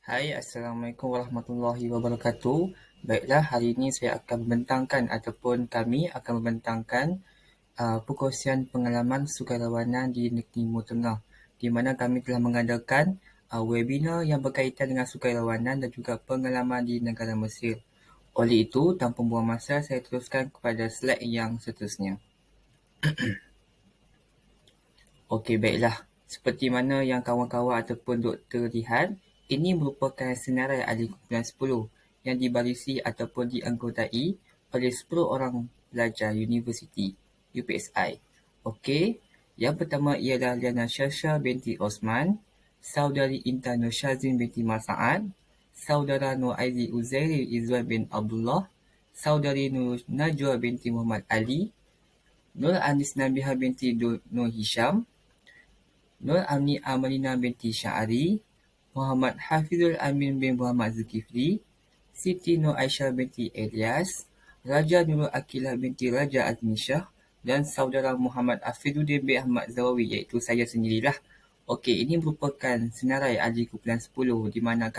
Hai, Assalamualaikum warahmatullahi wabarakatuh. Baiklah, hari ini saya akan membentangkan ataupun kami akan membentangkan perkongsian pengalaman sukarelawanan di Negeri Timur Tengah, di mana kami telah mengadakan webinar yang berkaitan dengan sukarelawanan dan juga pengalaman di negara Mesir. Oleh itu, tanpa buang masa, saya teruskan kepada slide yang seterusnya. Okey, baiklah. Seperti mana yang kawan-kawan ataupun doktor lihat, ini merupakan senarai ahli kumpulan 10 yang dibarisi ataupun dianggotai oleh 10 orang pelajar Universiti UPSI. Okey, yang pertama ialah Liana Syasha binti Osman, saudari Intan Nur Syazin binti Masaad, saudara Nur Aizi Uzairi Izwan bin Abdullah, saudari Nur Najwa binti Muhammad Ali, Nur Anis Nabiha binti Nur Hisham, Nur Amni Amalina binti Syahari, Muhammad Hafizul Amin bin Muhammad Zulkifli, Siti Nur Aisyah binti Elias, Raja Nurul Akilah binti Raja Azmi Shah dan saudara Muhammad Afiduddin bin Ahmad Zawawi, iaitu saya sendirilah. Okey, ini merupakan senarai ahli kumpulan 10 di mana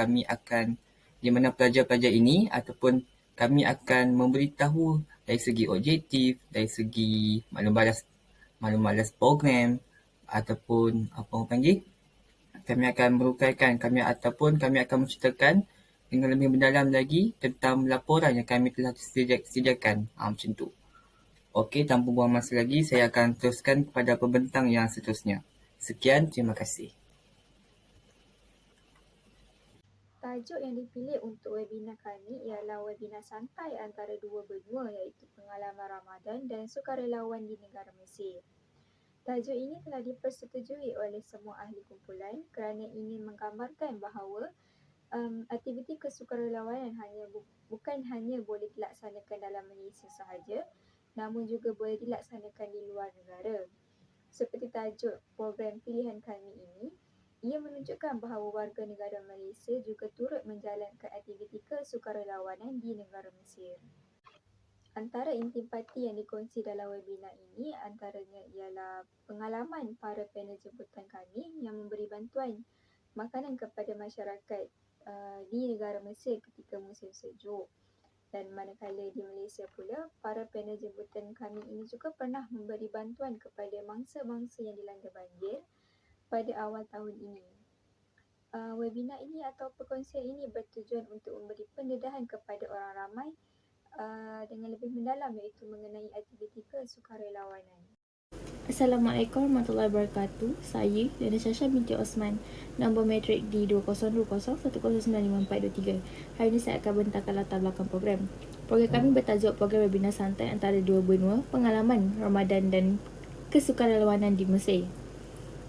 pelajar-pelajar ini ataupun kami akan memberitahu dari segi objektif, dari segi maklum balas program ataupun apa orang panggil, kami akan menceritakan dengan lebih mendalam lagi tentang laporan yang kami telah sediakan. Macam tu. Okey, tanpa buang masa lagi, saya akan teruskan kepada pembentang yang seterusnya. Sekian, terima kasih. Tajuk yang dipilih untuk webinar kami ialah webinar santai antara dua benua, iaitu pengalaman Ramadan dan sukarelawan di negara Mesir. Tajuk ini telah dipersetujui oleh semua ahli kumpulan kerana ingin menggambarkan bahawa aktiviti kesukarelawanan bukan hanya boleh dilaksanakan dalam Malaysia sahaja, namun juga boleh dilaksanakan di luar negara. Seperti tajuk program pilihan kami ini, ia menunjukkan bahawa warga negara Malaysia juga turut menjalankan aktiviti kesukarelawanan di negara Mesir. Antara intisipati yang dikongsi dalam webinar ini antaranya ialah pengalaman para panel jemputan kami yang memberi bantuan makanan kepada masyarakat di negara Mesir ketika musim sejuk. Dan manakala di Malaysia pula, para panel jemputan kami ini juga pernah memberi bantuan kepada mangsa-mangsa yang dilanda banjir pada awal tahun ini. Webinar ini atau perkongsian ini bertujuan untuk memberi pendedahan kepada orang ramai dengan lebih mendalam, iaitu mengenai aktiviti kesukarelawanan. Assalamualaikum warahmatullahi wabarakatuh. Saya Liana Syasha binti Osman, nombor matrik D2020109543. Hari ini saya akan bentangkan latar belakang program. Program kami bertajuk Program Webinar Santai Antara Dua Benua, Pengalaman Ramadan dan Kesukarelawanan di Mesir.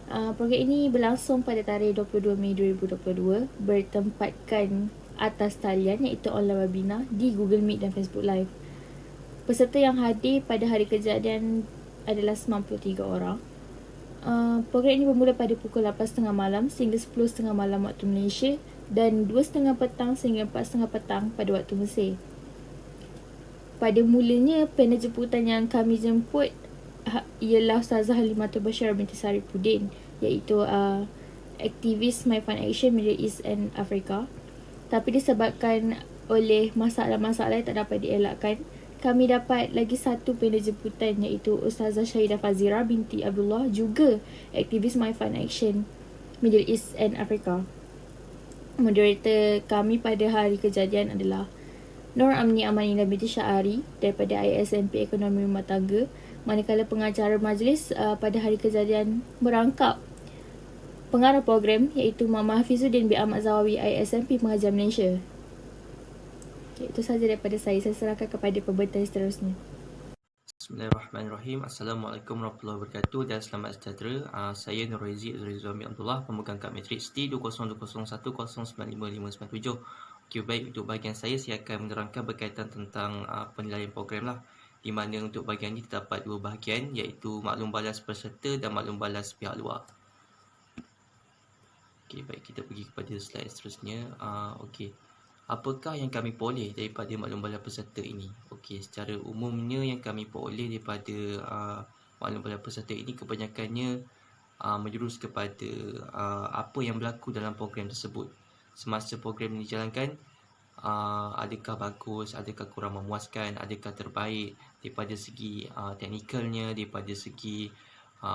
Program ini berlangsung pada tarikh 22 Mei 2022, bertempatkan atas talian iaitu online webinar di Google Meet dan Facebook Live. Peserta yang hadir pada hari kejadian adalah 93 orang. Program ini bermula pada pukul 8.30 malam sehingga 10.30 malam waktu Malaysia dan 2.30 petang sehingga 4.30 petang pada waktu Mesir. Pada mulanya, panel jemputan yang kami jemput ialah Ustazah Halimatul Bashir binti Saripudin, iaitu aktivis My Fun Action Middle East and Africa. Tapi disebabkan oleh masalah-masalah yang tak dapat dielakkan, kami dapat lagi satu panel jemputan, iaitu Ustazah Syahidah Fazira binti Abdullah, juga aktivis My Fun Action Middle East and Africa. Moderator kami pada hari kejadian adalah Nur Amni Amalina binti Syahari daripada ISMP Ekonomi Rumah Tangga, manakala pengacara majlis pada hari kejadian merangkap pengarah program, iaitu Muhammad Hafizuddin bin Ahmad Zawawi, ISMP Pengajian Malaysia. Itu sahaja daripada saya. Saya serahkan kepada pembentang seterusnya. Bismillahirrahmanirrahim. Assalamualaikum warahmatullahi wabarakatuh dan selamat sejahtera. Saya Nur Aizi Izwan bin Abdullah, pemegang kad matriks T2001095597. Okey, baik, untuk bahagian saya akan menerangkan berkaitan tentang penilaian program lah. Di mana untuk bahagian ini terdapat dua bahagian, iaitu maklum balas peserta dan maklum balas pihak luar. Okey, baik, kita pergi kepada slide seterusnya. Okey. Apakah yang kami peroleh daripada maklum balas peserta ini? Okey, secara umumnya yang kami peroleh daripada maklum balas peserta ini kebanyakannya menjurus kepada apa yang berlaku dalam program tersebut. semasa program ini dijalankan, adakah bagus, adakah kurang memuaskan, adakah terbaik daripada segi teknikalnya, daripada segi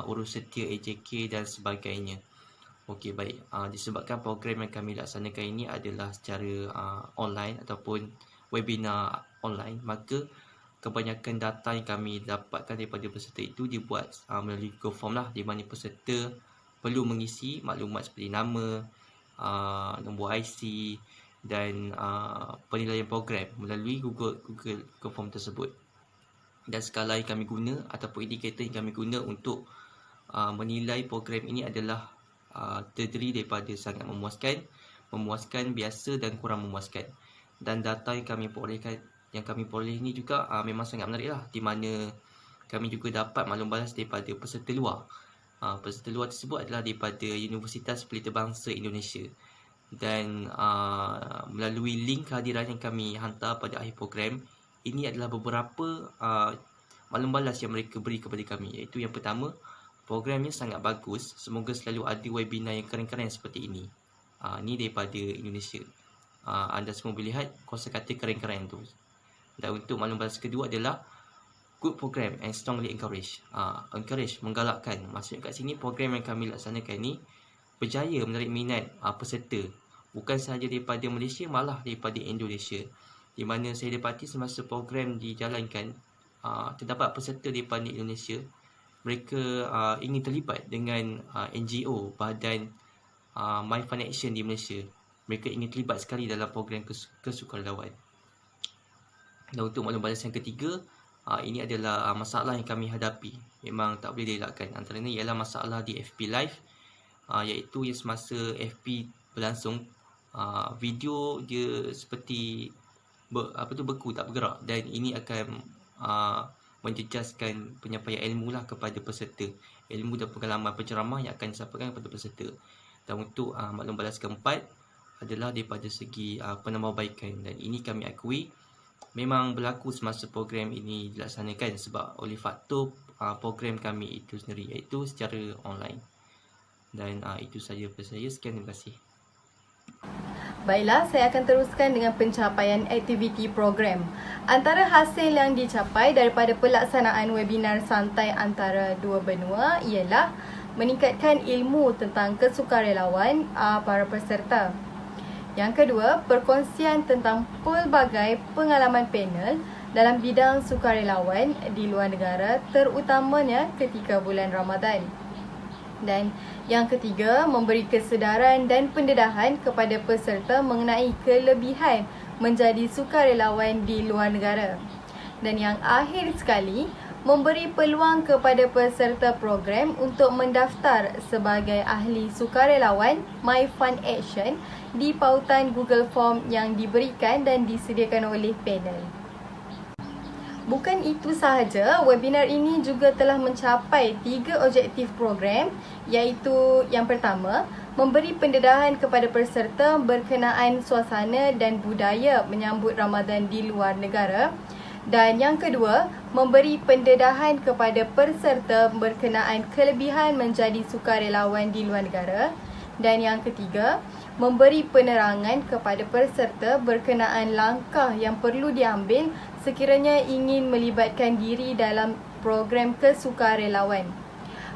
urus setia AJK dan sebagainya. Okey, baik. Disebabkan program yang kami laksanakan ini adalah secara online ataupun webinar online, maka kebanyakan data yang kami dapatkan daripada peserta itu dibuat melalui Google Form lah, di mana peserta perlu mengisi maklumat seperti nama, nombor IC dan penilaian program melalui Google Form tersebut. Dan skala yang kami guna ataupun indikator yang kami guna untuk menilai program ini adalah terdiri daripada sangat memuaskan, biasa dan kurang memuaskan. Dan data yang kami peroleh ini juga memang sangat menarik lah, di mana kami juga dapat maklum balas daripada peserta luar. Peserta luar tersebut adalah daripada Universitas Pelita Bangsa Indonesia. Dan melalui link kehadiran yang kami hantar pada akhir program, ini adalah beberapa maklum balas yang mereka beri kepada kami, iaitu yang pertama, programnya sangat bagus, semoga selalu ada webinar yang keren-keren seperti ini. Ini daripada Indonesia. Anda semua boleh lihat kosakata keren-keren tu. Dan untuk maklum balas kedua adalah good program and strongly encourage. Encourage, menggalakkan. Maksudnya kat sini program yang kami laksanakan ni berjaya menarik minat peserta, bukan sahaja daripada Malaysia, malah daripada Indonesia. Di mana saya dapati semasa program dijalankan, terdapat peserta daripada Indonesia. Mereka ingin terlibat dengan NGO, badan My Fund Action di Malaysia. Mereka ingin terlibat sekali dalam program kesukarelawan. Dan untuk maklum balas yang ketiga, ini adalah masalah yang kami hadapi, memang tak boleh dielakkan. Antaranya ialah masalah di FP Live, iaitu yang semasa FP berlangsung, video dia seperti beku, tak bergerak, dan ini akan menjejaskan penyampaian ilmu lah kepada peserta, ilmu dan pengalaman penceramah yang akan disampaikan kepada peserta. Dan untuk maklum balas keempat adalah daripada segi penambahbaikan, dan ini kami akui memang berlaku semasa program ini dilaksanakan sebab oleh faktor program kami itu sendiri, iaitu secara online. Dan itu saja daripada saya. Sekian, terima kasih. Baiklah, saya akan teruskan dengan pencapaian aktiviti program. Antara hasil yang dicapai daripada pelaksanaan webinar santai antara dua benua ialah meningkatkan ilmu tentang kesukarelawan para peserta. Yang kedua, perkongsian tentang pelbagai pengalaman panel dalam bidang sukarelawan di luar negara, terutamanya ketika bulan Ramadan. Dan yang ketiga, memberi kesedaran dan pendedahan kepada peserta mengenai kelebihan menjadi sukarelawan di luar negara. Dan yang akhir sekali, memberi peluang kepada peserta program untuk mendaftar sebagai ahli sukarelawan My Fund Action di pautan Google Form yang diberikan dan disediakan oleh panel. Bukan itu sahaja, webinar ini juga telah mencapai 3 objektif program, iaitu yang pertama, memberi pendedahan kepada peserta berkenaan suasana dan budaya menyambut Ramadan di luar negara. Dan yang kedua, memberi pendedahan kepada peserta berkenaan kelebihan menjadi sukarelawan di luar negara. Dan yang ketiga, memberi penerangan kepada peserta berkenaan langkah yang perlu diambil sekiranya ingin melibatkan diri dalam program kesukarelawan.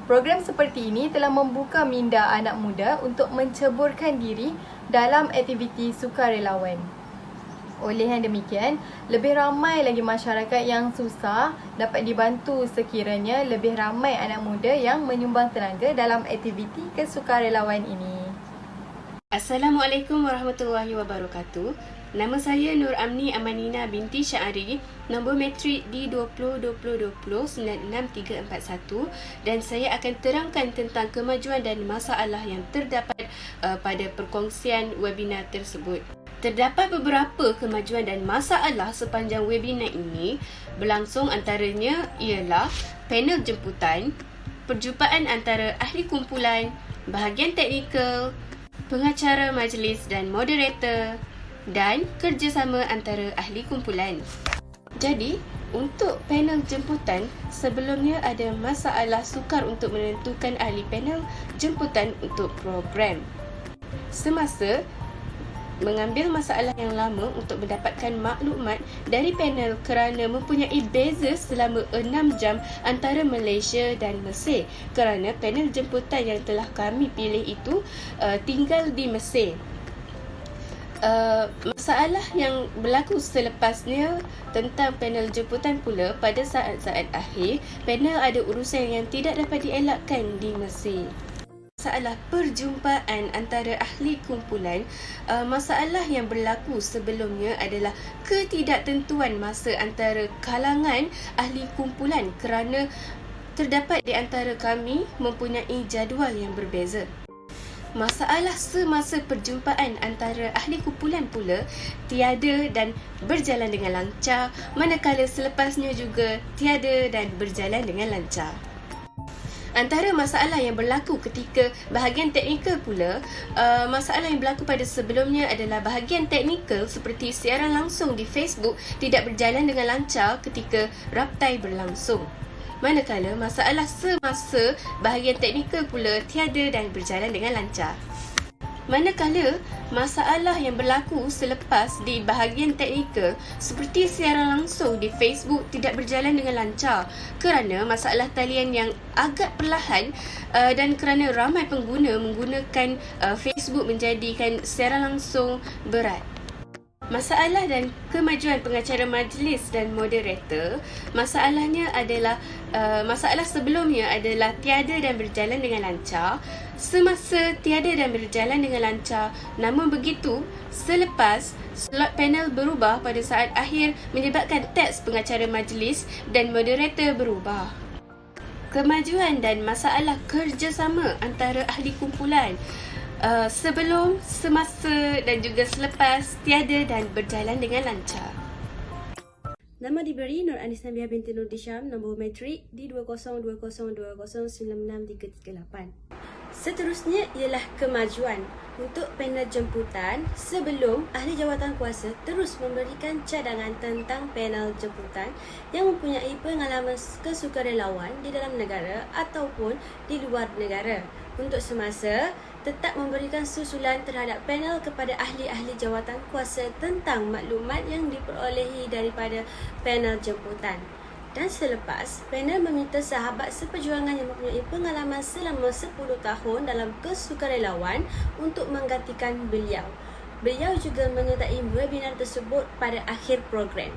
Program seperti ini telah membuka minda anak muda untuk menceburkan diri dalam aktiviti sukarelawan. Oleh yang demikian, lebih ramai lagi masyarakat yang susah dapat dibantu sekiranya lebih ramai anak muda yang menyumbang tenaga dalam aktiviti kesukarelawan ini. Assalamualaikum warahmatullahi wabarakatuh. Nama saya Nur Amni Amanina binti Syahari, nombor matrik D202020-96341, dan saya akan terangkan tentang kemajuan dan masalah yang terdapat pada perkongsian webinar tersebut. Terdapat beberapa kemajuan dan masalah sepanjang webinar ini berlangsung, antaranya ialah panel jemputan, perjumpaan antara ahli kumpulan, bahagian teknikal, pengacara majlis dan moderator, dan kerjasama antara ahli kumpulan. Jadi, untuk panel jemputan, sebelumnya ada masalah sukar untuk menentukan ahli panel jemputan untuk program. Semasa mengambil masalah yang lama untuk mendapatkan maklumat dari panel kerana mempunyai beza selama 6 jam antara Malaysia dan Mesir, kerana panel jemputan yang telah kami pilih itu tinggal di Mesir. Masalah yang berlaku selepasnya tentang panel jemputan pula, pada saat-saat akhir panel ada urusan yang tidak dapat dielakkan di Mesir. Masalah perjumpaan antara ahli kumpulan. Masalah yang berlaku sebelumnya adalah ketidaktentuan masa antara kalangan ahli kumpulan kerana terdapat di antara kami mempunyai jadual yang berbeza. Masalah semasa perjumpaan antara ahli kumpulan pula tiada dan berjalan dengan lancar, manakala selepasnya juga tiada dan berjalan dengan lancar. Antara masalah yang berlaku ketika bahagian teknikal pula, masalah yang berlaku pada sebelumnya adalah bahagian teknikal seperti siaran langsung di Facebook tidak berjalan dengan lancar ketika raptai berlangsung. Manakala masalah semasa bahagian teknikal pula tiada dan berjalan dengan lancar. Manakala masalah yang berlaku selepas di bahagian teknikal seperti siaran langsung di Facebook tidak berjalan dengan lancar kerana masalah talian yang agak perlahan dan kerana ramai pengguna menggunakan Facebook menjadikan siaran langsung berat. Masalah dan kemajuan pengacara majlis dan moderator. Masalahnya adalah masalah sebelumnya adalah tiada dan berjalan dengan lancar. Semasa tiada dan berjalan dengan lancar, namun begitu selepas slot panel berubah pada saat akhir menyebabkan teks pengacara majlis dan moderator berubah. Kemajuan dan masalah kerjasama antara ahli kumpulan. Sebelum, semasa dan juga selepas tiada dan berjalan dengan lancar. Nama diberi Nur Anis Nabiah binti Nur Disham, nombor metrik D202020193338. Seterusnya ialah kemajuan untuk panel jemputan. Sebelum, ahli jawatan kuasa terus memberikan cadangan tentang panel jemputan yang mempunyai pengalaman kesukarelawan di dalam negara ataupun di luar negara. Untuk semasa, tetap memberikan susulan terhadap panel kepada ahli-ahli jawatan kuasa tentang maklumat yang diperolehi daripada panel jemputan. Dan selepas, panel meminta sahabat seperjuangan yang mempunyai pengalaman selama 10 tahun dalam kesukarelawan untuk menggantikan beliau. Beliau juga menyertai webinar tersebut pada akhir program.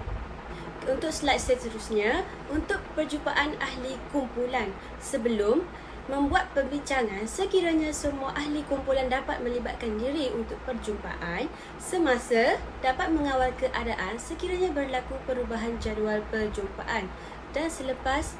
Untuk slide seterusnya, untuk perjumpaan ahli kumpulan. Sebelum membuat perbincangan, sekiranya semua ahli kumpulan dapat melibatkan diri untuk perjumpaan. Semasa, dapat mengawal keadaan sekiranya berlaku perubahan jadual perjumpaan. Dan selepas,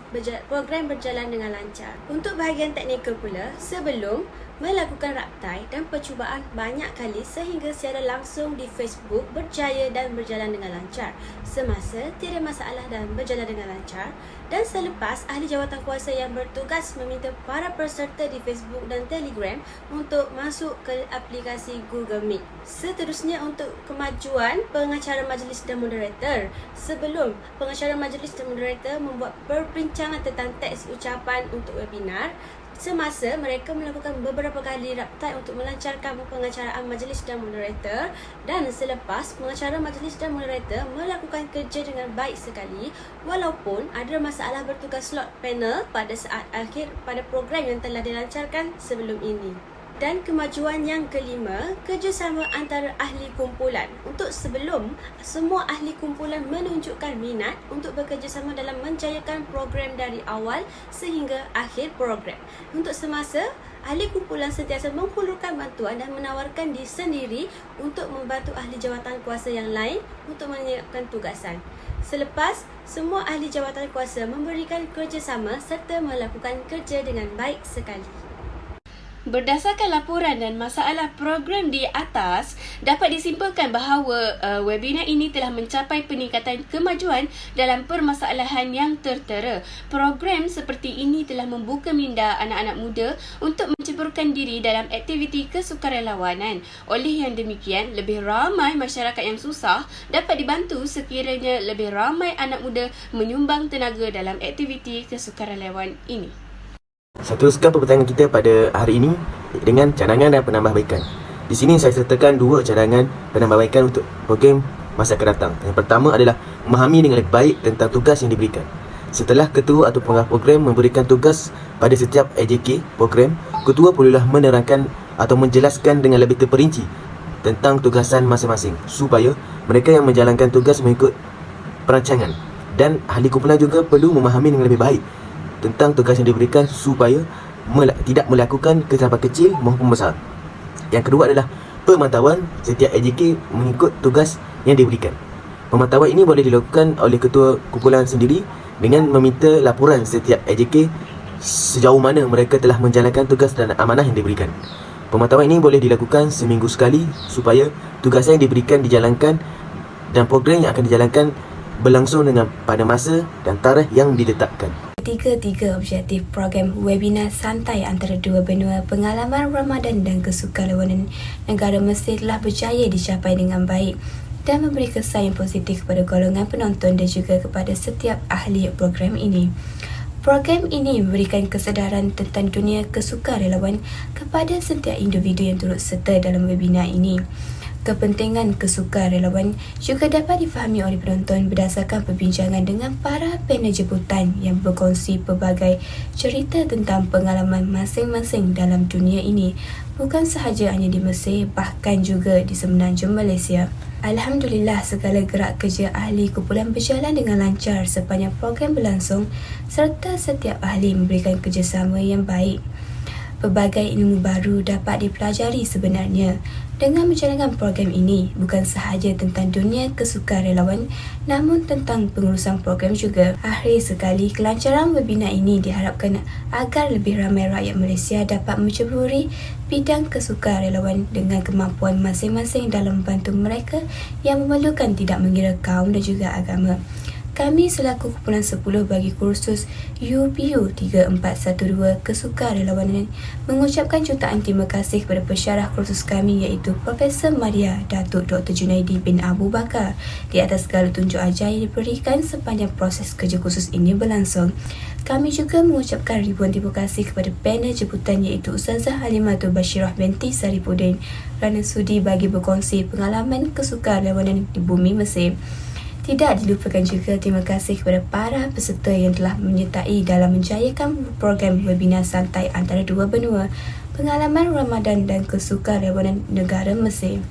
program berjalan dengan lancar. Untuk bahagian teknikal pula, sebelum melakukan raptai dan percubaan banyak kali sehingga siaran langsung di Facebook berjaya dan berjalan dengan lancar. Semasa, tiada masalah dan berjalan dengan lancar. Dan selepas, ahli jawatan kuasa yang bertugas meminta para peserta di Facebook dan Telegram untuk masuk ke aplikasi Google Meet. Seterusnya untuk kemajuan pengacara majlis dan moderator. Sebelum, pengacara majlis dan moderator membuat perbincangan tentang teks ucapan untuk webinar. Semasa, mereka melakukan beberapa kali raptai untuk melancarkan pengacaraan majlis dan moderator. Dan selepas, pengacara majlis dan moderator melakukan kerja dengan baik sekali walaupun ada masalah bertugas slot panel pada saat akhir pada program yang telah dilancarkan sebelum ini. Dan kemajuan yang kelima, kerjasama antara ahli kumpulan. Untuk sebelum, semua ahli kumpulan menunjukkan minat untuk bekerjasama dalam menjayakan program dari awal sehingga akhir program. Untuk semasa, ahli kumpulan sentiasa menghulurkan bantuan dan menawarkan diri sendiri untuk membantu ahli jawatan kuasa yang lain untuk menyiapkan tugasan. Selepas, semua ahli jawatan kuasa memberikan kerjasama serta melakukan kerja dengan baik sekali. Berdasarkan laporan dan masalah program di atas, dapat disimpulkan bahawa webinar ini telah mencapai peningkatan kemajuan dalam permasalahan yang tertera. Program seperti ini telah membuka minda anak-anak muda untuk menceburkan diri dalam aktiviti kesukarelawanan. Oleh yang demikian, lebih ramai masyarakat yang susah dapat dibantu sekiranya lebih ramai anak muda menyumbang tenaga dalam aktiviti kesukarelawan ini. Saya teruskan perbincangan kita pada hari ini dengan cadangan dan penambahbaikan. Di sini saya sertakan 2 cadangan penambahbaikan untuk program masa akan datang. Yang pertama adalah memahami dengan lebih baik tentang tugas yang diberikan. Setelah ketua atau pengarah program memberikan tugas pada setiap AJK program, ketua perlulah menerangkan atau menjelaskan dengan lebih terperinci tentang tugasan masing-masing supaya mereka yang menjalankan tugas mengikut perancangan, dan ahli kumpulan juga perlu memahami dengan lebih baik tentang tugas yang diberikan supaya tidak melakukan kesilapan kecil maupun besar. Yang kedua adalah pemantauan setiap AJK mengikut tugas yang diberikan. Pemantauan ini boleh dilakukan oleh ketua kumpulan sendiri dengan meminta laporan setiap AJK sejauh mana mereka telah menjalankan tugas dan amanah yang diberikan. Pemantauan ini boleh dilakukan seminggu sekali supaya tugas yang diberikan dijalankan dan program yang akan dijalankan berlangsung dengan pada masa dan tarikh yang ditetapkan. Tiga objektif program webinar santai antara dua benua pengalaman Ramadan dan kesukarelawanan negara Mesir telah berjaya dicapai dengan baik dan memberi kesan yang positif kepada golongan penonton dan juga kepada setiap ahli program ini. Program ini memberikan kesedaran tentang dunia kesukarelawan kepada setiap individu yang turut serta dalam webinar ini. Kepentingan kesukarelawan juga dapat difahami oleh penonton berdasarkan perbincangan dengan para panel jemputan yang berkongsi pelbagai cerita tentang pengalaman masing-masing dalam dunia ini, bukan sahaja hanya di Mesir, bahkan juga di semenanjung Malaysia. Alhamdulillah, segala gerak kerja ahli kumpulan berjalan dengan lancar sepanjang program berlangsung serta setiap ahli memberikan kerjasama yang baik. Pelbagai ilmu baru dapat dipelajari sebenarnya dengan menjalankan program ini, bukan sahaja tentang dunia kesukarelawan namun tentang pengurusan program juga. Akhir sekali, kelancaran webinar ini diharapkan agar lebih ramai rakyat Malaysia dapat menceburi bidang kesukarelawan dengan kemampuan masing-masing dalam membantu mereka yang memerlukan, tidak mengira kaum dan juga agama. Kami selaku kumpulan 10 bagi kursus UPU 3412 kesukarelawanan mengucapkan jutaan terima kasih kepada pensyarah kursus kami iaitu Profesor Maria Datuk Dr. Junaidi bin Abu Bakar di atas segala tunjuk ajar yang diberikan sepanjang proses kerja kursus ini berlangsung. Kami juga mengucapkan ribuan terima kasih kepada panel jemputan iaitu Ustazah Halimatul Bashirah binti Saripudin kerana sudi bagi berkongsi pengalaman kesukarelawanan di bumi Mesir. Tidak dilupakan juga terima kasih kepada para peserta yang telah menyertai dalam menjayakan program webinar santai antara dua benua pengalaman Ramadan dan kesukarelawanan negara Mesir.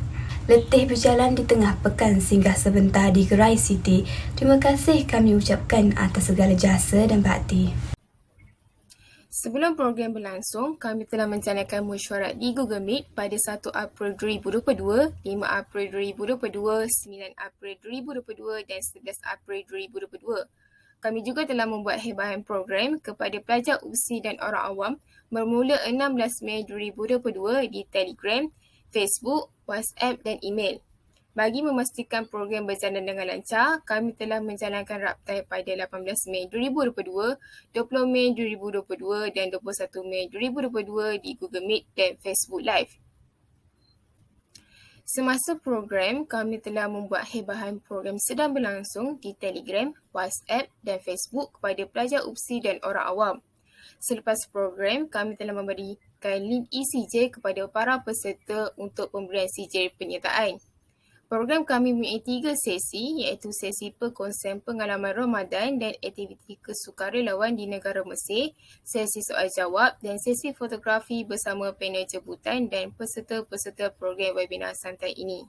Letih berjalan di tengah pekan singgah sebentar di Gerai City. Terima kasih kami ucapkan atas segala jasa dan bakti. Sebelum program berlangsung, kami telah menjalankan mesyuarat di Google Meet pada 1 April 2022, 5 April 2022, 9 April 2022 dan 11 April 2022. Kami juga telah membuat hebahan program kepada pelajar UPSI dan orang awam bermula 16 Mei 2022 di Telegram, Facebook, WhatsApp dan email. Bagi memastikan program berjalan dengan lancar, kami telah menjalankan raptai pada 18 Mei 2022, 20 Mei 2022 dan 21 Mei 2022 di Google Meet dan Facebook Live. Semasa program, kami telah membuat hebahan program sedang berlangsung di Telegram, WhatsApp dan Facebook kepada pelajar UPSI dan orang awam. Selepas program, kami telah memberikan link ECJ kepada para peserta untuk pemberian CJ penyertaan. Program kami mempunyai 3 sesi iaitu sesi perkongsian pengalaman Ramadan dan aktiviti kesukarelawan di negara Mesir, sesi soal jawab dan sesi fotografi bersama panel jemputan dan peserta-peserta program webinar santai ini.